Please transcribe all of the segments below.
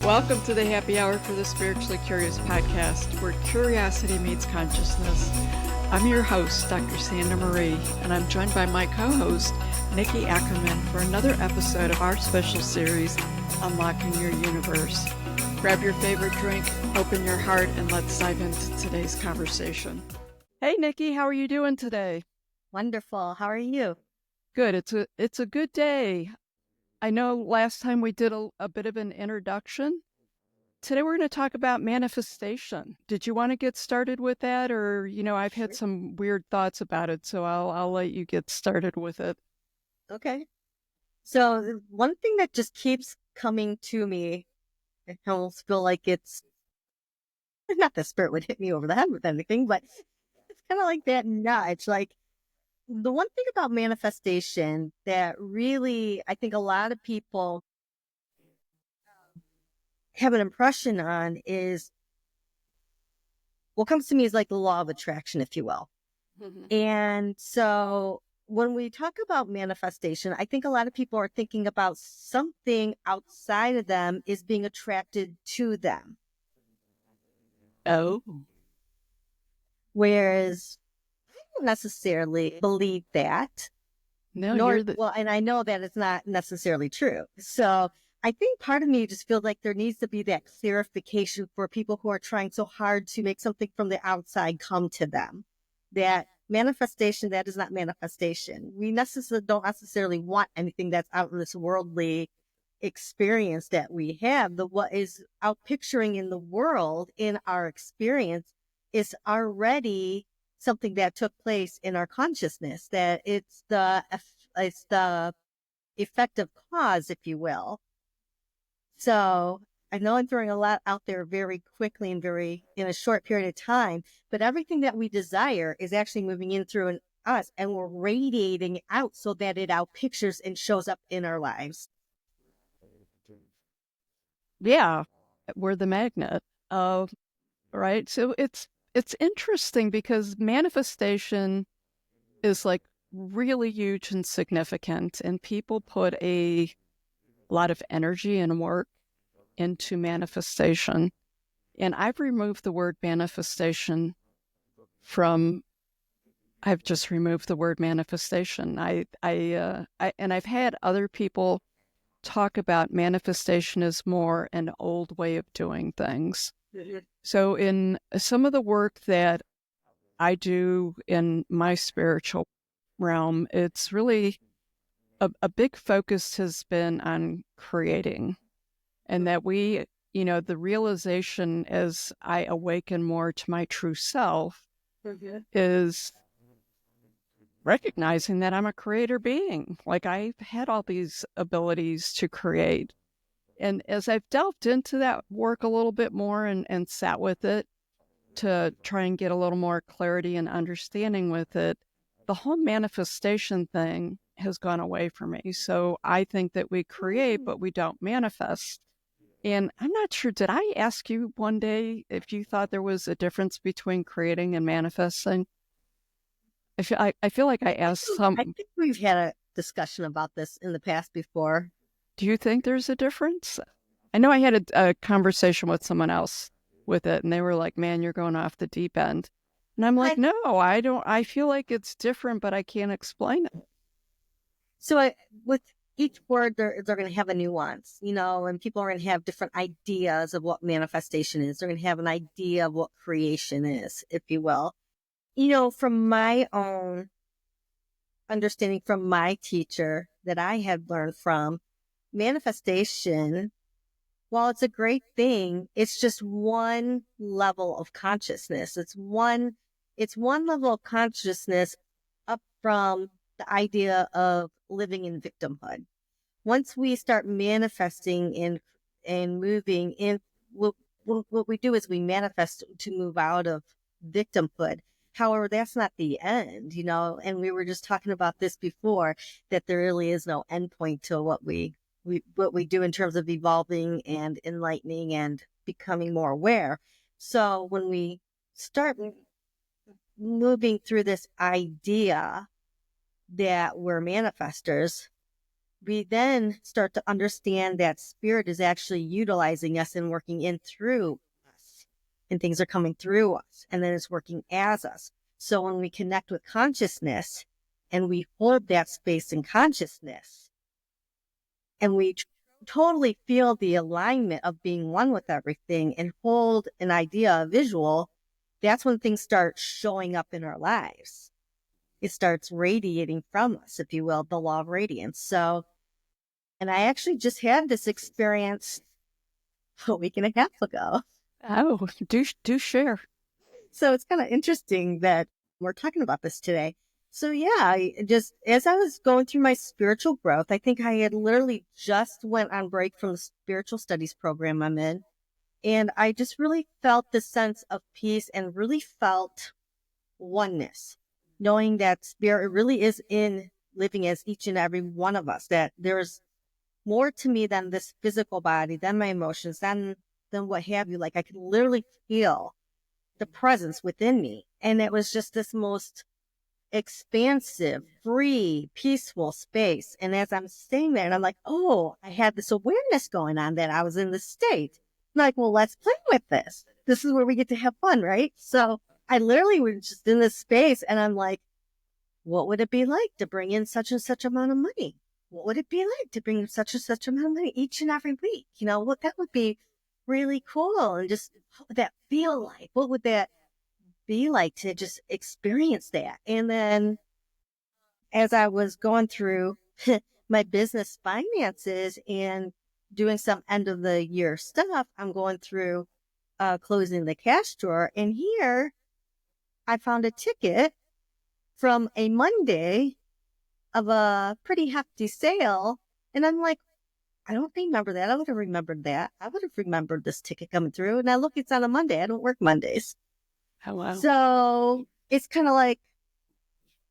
Welcome to the Happy Hour for the Spiritually Curious podcast, where curiosity meets consciousness. I'm your host, Dr. Sandra Marie, and I'm joined by my co-host, Nikki Ackerman, for another episode of our special series, Unlocking Your Universe. Grab your favorite drink, open your heart, and let's dive into today's conversation. Hey, Nikki, how are you doing today? Wonderful. How are you? Good. It's a good day. I know last time we did a bit of an introduction. Today we're going to talk about manifestation. Did you want to get started with that? Or, I've had some weird thoughts about it, so I'll let you get started with it. Okay. So one thing that just keeps coming to me, I almost feel like it's not the spirit would hit me over the head with anything, but it's kind of like that nudge. Like the one thing about manifestation that really, I think a lot of people have an impression on is what comes to me is like the law of attraction, if you will. Mm-hmm. And so when we talk about manifestation, I think a lot of people are thinking about something outside of them is being attracted to them. Oh. Whereas I don't necessarily believe that. No, And I know that it's not necessarily true. So I think part of me just feels like there needs to be that clarification for people who are trying so hard to make something from the outside come to them. That manifestation, that is not manifestation. We don't necessarily want anything that's out in this worldly experience that we have. What is out picturing in the world in our experience is already something that took place in our consciousness, that it's the effective cause, if you will. So I know I'm throwing a lot out there very quickly and in a short period of time, but everything that we desire is actually moving in through us, and we're radiating out so that it out pictures and shows up in our lives. Yeah, we're the magnet. Right. So it's interesting because manifestation is like really huge and significant, and people put a lot of energy and work into manifestation. And I've removed the word manifestation I've just removed the word manifestation. And I've had other people talk about manifestation as more an old way of doing things. So in some of the work that I do in my spiritual realm, it's really a big focus has been on creating, and that the realization as I awaken more to my true self is recognizing that I'm a creator being. Like, I've had all these abilities to create. And as I've delved into that work a little bit more and sat with it to try and get a little more clarity and understanding with it, the whole manifestation thing has gone away from me. So I think that we create, but we don't manifest. And I'm not sure, did I ask you one day if you thought there was a difference between creating and manifesting? I feel like I asked I think we've had a discussion about this in the past before. Do you think there's a difference? I know I had a conversation with someone else with it, and they were like, man, you're going off the deep end. And I'm like, no, I don't. I feel like it's different, but I can't explain it. So with each word, they're going to have a nuance, and people are going to have different ideas of what manifestation is. They're going to have an idea of what creation is, if you will. From my own understanding from my teacher that I had learned from, manifestation, while it's a great thing, it's just one level of consciousness. It's one level of consciousness up from the idea of living in victimhood. Once we start manifesting and moving in, what we do is we manifest to move out of victimhood. However, that's not the end, and we were just talking about this before, that there really is no end point to what we do in terms of evolving and enlightening and becoming more aware. So when we start moving through this idea that we're manifestors, we then start to understand that spirit is actually utilizing us and working in through us, and things are coming through us, and then it's working as us. So when we connect with consciousness and we hold that space in consciousness and we totally feel the alignment of being one with everything and hold an idea, a visual, that's when things start showing up in our lives. It starts radiating from us, if you will, the law of radiance. So, and I actually just had this experience a week and a half ago. Oh, do share. So it's kind of interesting that we're talking about this today. So yeah, as I was going through my spiritual growth, I think I had literally just went on break from the spiritual studies program I'm in. And I just really felt the sense of peace and really felt oneness, knowing that spirit really is in living as each and every one of us, that there's more to me than this physical body, than my emotions, than what have you. Like I could literally feel the presence within me. And it was just this most expansive, free, peaceful space. And as I'm staying there, and I'm like, oh, I had this awareness going on that I was in this state. I'm like, well, let's play with this. This is where we get to have fun, right? So I literally was just in this space, and I'm like, what would it be like to bring in such and such amount of money? What would it be like to bring in such and such amount of money each and every week? You know, what that would be really cool. And just what would that feel like? What would that be like to just experience that? And then as I was going through my business finances and doing some end of the year stuff, I'm going through closing the cash drawer. And here I found a ticket from a Monday of a pretty hefty sale. And I'm like, I don't remember that. I would have remembered that. I would have remembered this ticket coming through. And I look, it's on a Monday. I don't work Mondays. Hello. So it's kind of like,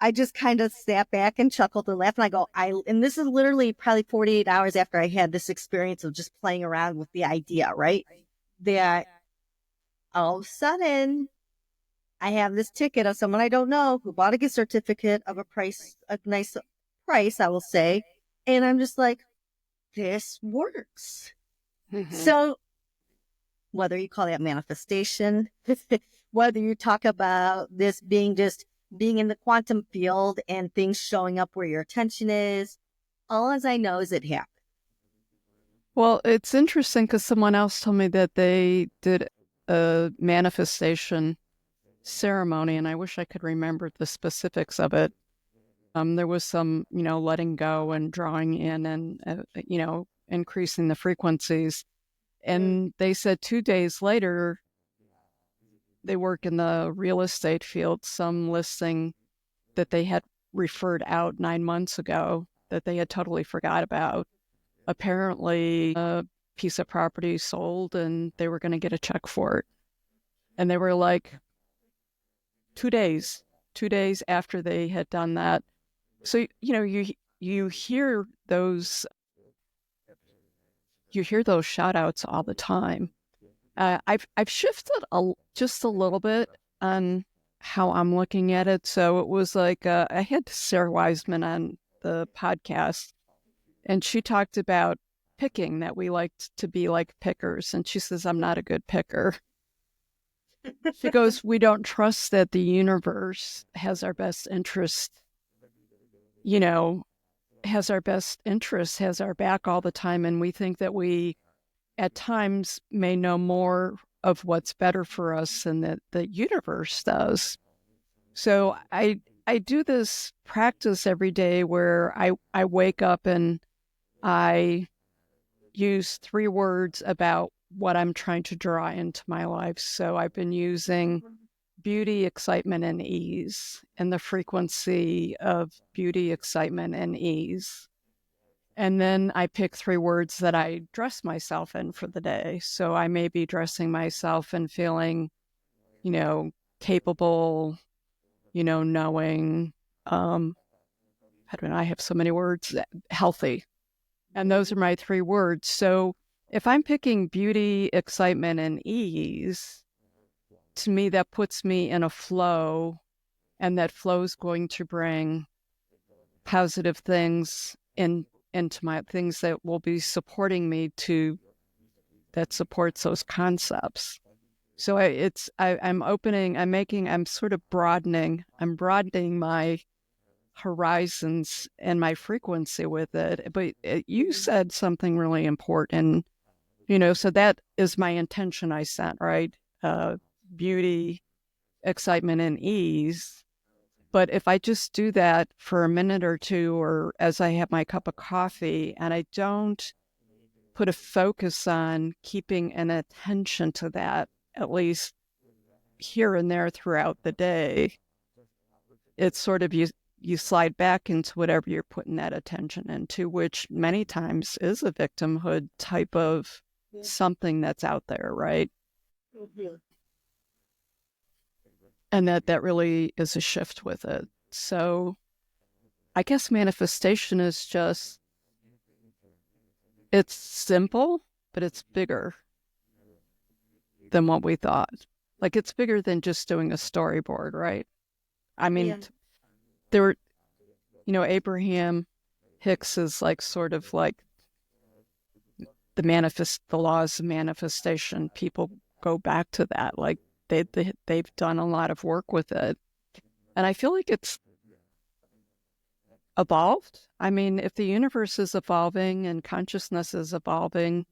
I just kind of sat back and chuckled and laughed. And I go, and this is literally probably 48 hours after I had this experience of just playing around with the idea, right? That all of a sudden I have this ticket of someone I don't know who bought a gift certificate of a nice price, I will say. And I'm just like, this works. Mm-hmm. So whether you call that manifestation, whether you talk about this being just being in the quantum field and things showing up where your attention is, all as I know is it happened. Well, it's interesting because someone else told me that they did a manifestation ceremony, and I wish I could remember the specifics of it. There was some, letting go and drawing in and, increasing the frequencies. And they said 2 days later, they work in the real estate field, some listing that they had referred out 9 months ago that they had totally forgot about. Apparently, a piece of property sold and they were going to get a check for it. And they were like 2 days after they had done that. So, you hear those shout outs all the time. I've shifted just a little bit on how I'm looking at it. So it was like I had Sarah Wiseman on the podcast, and she talked about picking, that we like to be like pickers, and she says I'm not a good picker. She goes, we don't trust that the universe has our best interest, has our back all the time, and we think that we at times may know more of what's better for us than that the universe does. So I do this practice every day where I wake up and I use 3 words about what I'm trying to draw into my life. So I've been using beauty, excitement, and ease, and the frequency of beauty, excitement, and ease. And then I pick 3 words that I dress myself in for the day. So I may be dressing myself and feeling, capable, knowing, I don't know, I have so many words, healthy. And those are my 3 words. So if I'm picking beauty, excitement, and ease, to me, that puts me in a flow, and that flow is going to bring positive things into my things that will be supporting me that supports those concepts. So I'm sort of broadening my horizons and my frequency with it. But you said something really important, so that is my intention I set, right? Beauty, excitement, and ease. But if I just do that for a minute or two, or as I have my cup of coffee, and I don't put a focus on keeping an attention to that, at least here and there throughout the day, it's sort of you slide back into whatever you're putting that attention into, which many times is a victimhood type of something that's out there, right? Mm-hmm. And that really is a shift with it. So I guess manifestation is just, it's simple, but it's bigger than what we thought. Like, it's bigger than just doing a storyboard, right? I mean, Yeah. there were, Abraham Hicks is like sort of like the laws of manifestation. People go back to that. Like, they've done a lot of work with it. And I feel like it's evolved. I mean, if the universe is evolving and consciousness is evolving,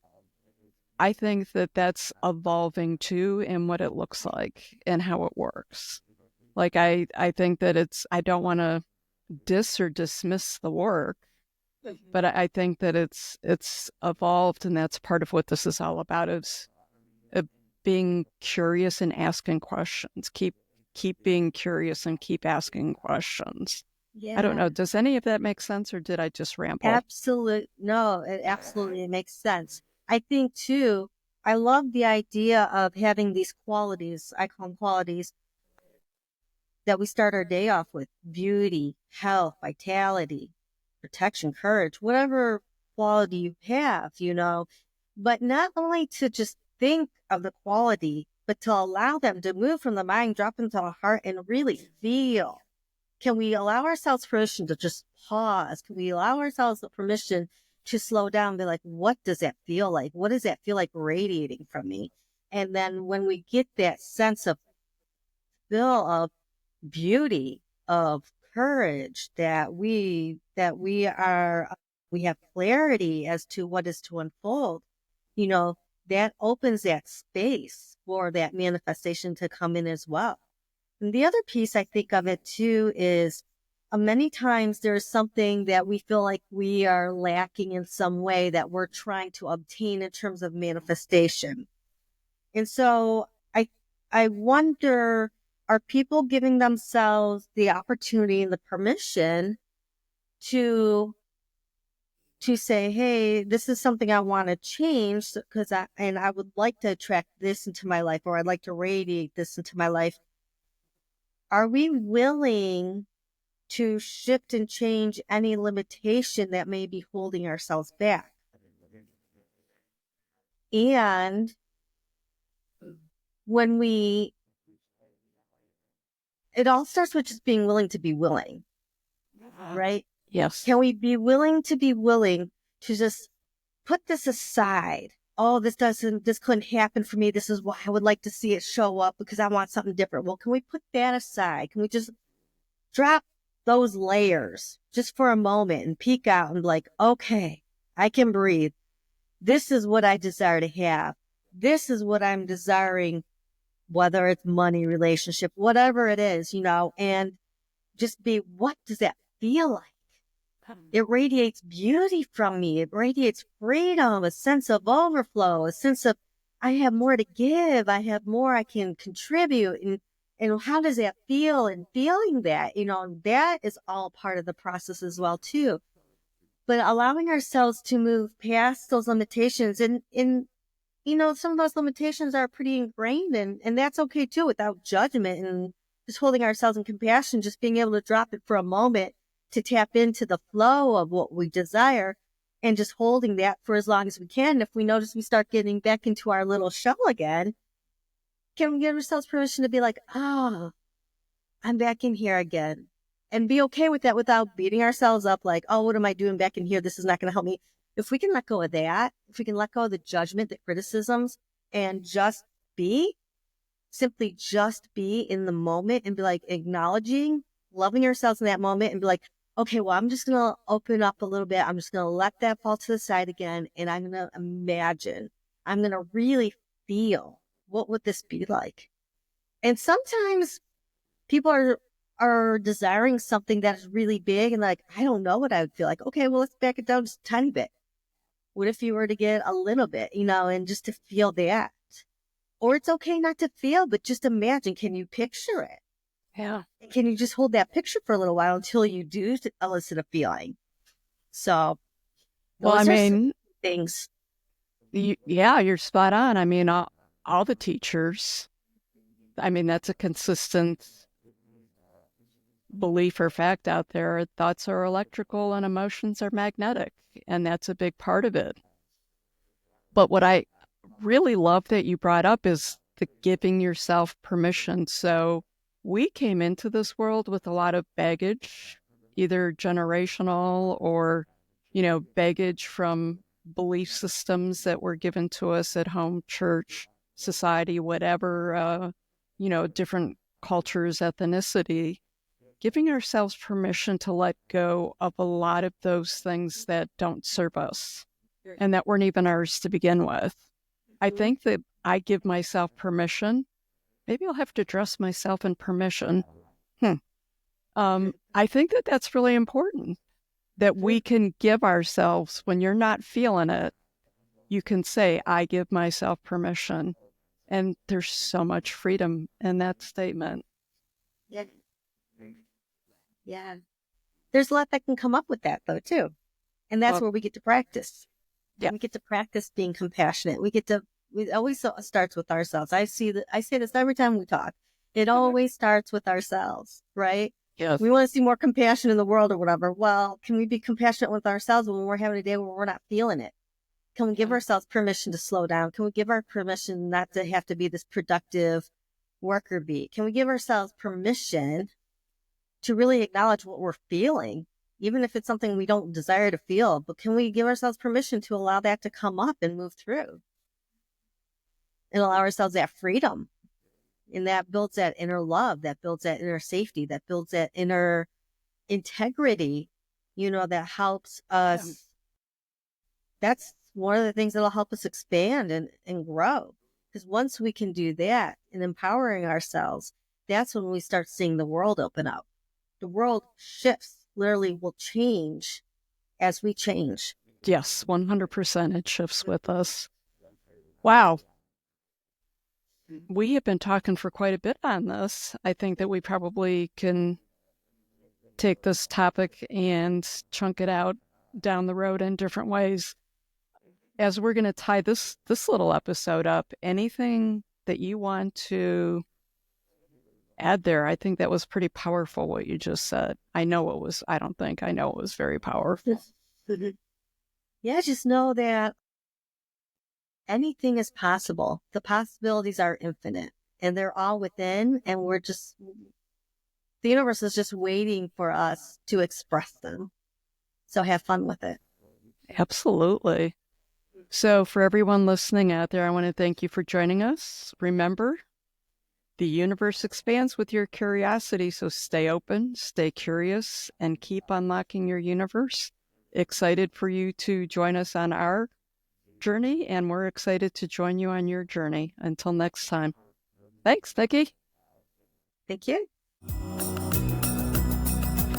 I think that that's evolving too in what it looks like and how it works. Like, I think that I don't want to diss or dismiss the work, but I think that it's evolved, and that's part of what this is all about, is being curious and asking questions. Keep being curious and keep asking questions. I don't Yeah. know. Does any of that make sense, or did I just ramble? No, it absolutely makes sense. I think too, I love the idea of having these qualities, I call them qualities, that we start our day off with: beauty, health, vitality, protection, courage, whatever quality you have, but not only to just think of the quality, but to allow them to move from the mind, drop into the heart, and really feel. Can we allow ourselves permission to just pause? Can we allow ourselves the permission to slow down and be like, what does that feel like? What does that feel like radiating from me? And then when we get that sense of feel of beauty, of courage, that we have clarity as to what is to unfold, you know, that opens that space for that manifestation to come in as well. And the other piece I think of it too is many times there's something that we feel like we are lacking in some way that we're trying to obtain in terms of manifestation. And so I wonder, are people giving themselves the opportunity and the permission to say, hey, this is something I want to change because I would like to attract this into my life, or I'd like to radiate this into my life. Are we willing to shift and change any limitation that may be holding ourselves back? And it all starts with just being willing to be willing, right? Yes. Can we be willing to just put this aside? Oh, this couldn't happen for me. This is why I would like to see it show up because I want something different. Well, can we put that aside? Can we just drop those layers just for a moment and peek out and be like, okay, I can breathe. This is what I desire to have. This is what I'm desiring, whether it's money, relationship, whatever it is, and just be, what does that feel like? It radiates beauty from me. It radiates freedom, a sense of overflow, a sense of I have more to give. I have more I can contribute. And how does that feel? And feeling that, that is all part of the process as well, too. But allowing ourselves to move past those limitations and some of those limitations are pretty ingrained and that's okay too, without judgment and just holding ourselves in compassion, just being able to drop it for a moment to tap into the flow of what we desire and just holding that for as long as we can. If we notice we start getting back into our little shell again, can we give ourselves permission to be like, I'm back in here again. and be okay with that without beating ourselves up like, oh, what am I doing back in here? This is not going to help me. If we can let go of that, if we can let go of the judgment, the criticisms, and just simply just be in the moment and be like acknowledging, loving ourselves in that moment and be like, okay, well, I'm just going to open up a little bit. I'm just going to let that fall to the side again. And I'm going to imagine, I'm going to really feel, what would this be like? And sometimes people are desiring something that is really big and like, I don't know what I would feel like. Okay, well, let's back it down just a tiny bit. What if you were to get a little bit, and just to feel that? Or it's okay not to feel, but just imagine, can you picture it? Yeah. Can you just hold that picture for a little while until you do elicit a feeling? So, well, I mean, things. You're spot on. I mean, all the teachers, I mean, that's a consistent belief or fact out there. Thoughts are electrical and emotions are magnetic, and that's a big part of it. But what I really love that you brought up is the giving yourself permission. So we came into this world with a lot of baggage, either generational or, baggage from belief systems that were given to us at home, church, society, whatever, different cultures, ethnicity. Giving ourselves permission to let go of a lot of those things that don't serve us and that weren't even ours to begin with. I think that I give myself permission. Maybe I'll have to dress myself in permission. I think that that's really important, that we can give ourselves, when you're not feeling it, you can say, I give myself permission. And there's so much freedom in that statement. Yeah. Yeah. There's a lot that can come up with that, though, too. And that's where we get to practice. Yeah. We get to practice being compassionate. It always starts with ourselves. I say this every time we talk. It always starts with ourselves, right? Yes. We want to see more compassion in the world or whatever. Well, can we be compassionate with ourselves when we're having a day where we're not feeling it? Can we give ourselves permission to slow down? Can we give our permission not to have to be this productive worker bee? Can we give ourselves permission to really acknowledge what we're feeling, even if it's something we don't desire to feel? But can we give ourselves permission to allow that to come up and move through? And allow ourselves that freedom. And that builds that inner love, that builds that inner safety, that builds that inner integrity, that helps us. That's one of the things that'll help us expand and grow. Because once we can do that and empowering ourselves, that's when we start seeing the world open up. The world shifts, literally will change as we change. Yes, 100% it shifts with us. Wow. We have been talking for quite a bit on this. I think that we probably can take this topic and chunk it out down the road in different ways. As we're going to tie this little episode up, anything that you want to add there? I think that was pretty powerful what you just said. I know it was very powerful. Yeah, just know that anything is possible. The possibilities are infinite and they're all within, and the universe is just waiting for us to express them. So have fun with it. Absolutely. So for everyone listening out there, I want to thank you for joining us. Remember, the universe expands with your curiosity, so stay open, stay curious, and keep unlocking your universe. Excited for you to join us on our journey, and we're excited to join you on your journey. Until next time. Thanks, Nikki. Thank you.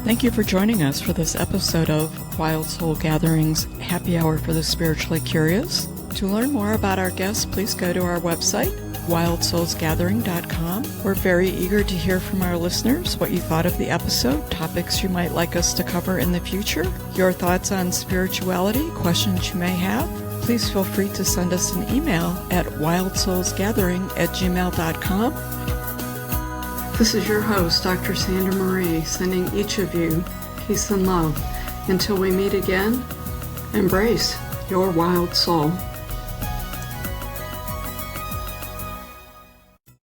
Thank you for joining us for this episode of Wild Soul Gatherings Happy Hour for the Spiritually Curious. To learn more about our guests, please go to our website, wildsoulsgathering.com. We're very eager to hear from our listeners what you thought of the episode, topics you might like us to cover in the future, your thoughts on spirituality, questions you may have. Please feel free to send us an email at wildsoulsgathering@gmail.com. This is your host, Dr. Sandra Marie, sending each of you peace and love. Until we meet again, embrace your wild soul.